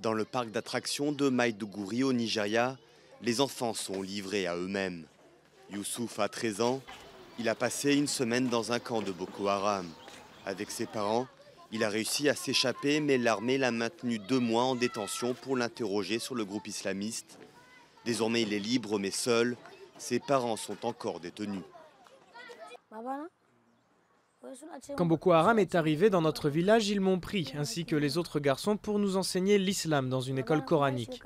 Dans le parc d'attractions de Maiduguri au Nigeria, les enfants sont livrés à eux-mêmes. Youssouf a 13 ans, il a passé une semaine dans un camp de Boko Haram. Avec ses parents, il a réussi à s'échapper, mais l'armée l'a maintenu 2 mois en détention pour l'interroger sur le groupe islamiste. Désormais, il est libre, mais seul. Ses parents sont encore détenus. Quand Boko Haram est arrivé dans notre village, ils m'ont pris, ainsi que les autres garçons, pour nous enseigner l'islam dans une école coranique.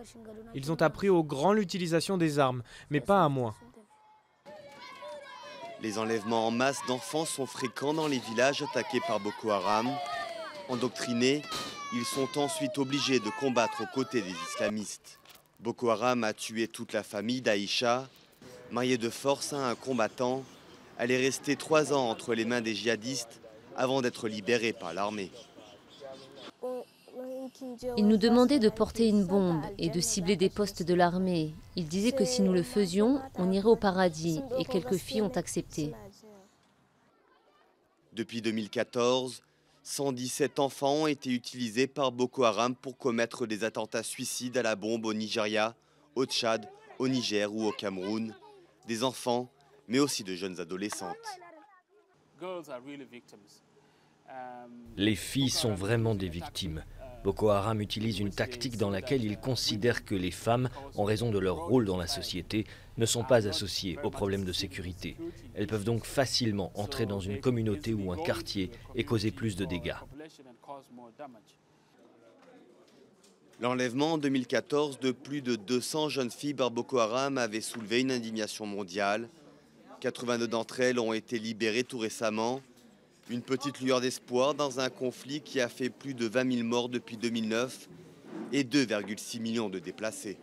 Ils ont appris aux grands l'utilisation des armes, mais pas à moi. Les enlèvements en masse d'enfants sont fréquents dans les villages attaqués par Boko Haram. Endoctrinés, ils sont ensuite obligés de combattre aux côtés des islamistes. Boko Haram a tué toute la famille d'Aïcha. Mariée de force à un combattant, elle est restée 3 ans entre les mains des djihadistes avant d'être libérée par l'armée. Il nous demandait de porter une bombe et de cibler des postes de l'armée. Il disait que si nous le faisions, on irait au paradis et quelques filles ont accepté. Depuis 2014, 117 enfants ont été utilisés par Boko Haram pour commettre des attentats suicides à la bombe au Nigeria, au Tchad, au Niger ou au Cameroun. Des enfants, mais aussi de jeunes adolescentes. Les filles sont vraiment des victimes. Boko Haram utilise une tactique dans laquelle il considère que les femmes, en raison de leur rôle dans la société, ne sont pas associées aux problèmes de sécurité. Elles peuvent donc facilement entrer dans une communauté ou un quartier et causer plus de dégâts. L'enlèvement en 2014 de plus de 200 jeunes filles par Boko Haram avait soulevé une indignation mondiale. 82 d'entre elles ont été libérées tout récemment. Une petite lueur d'espoir dans un conflit qui a fait plus de 20 000 morts depuis 2009 et 2,6 millions de déplacés.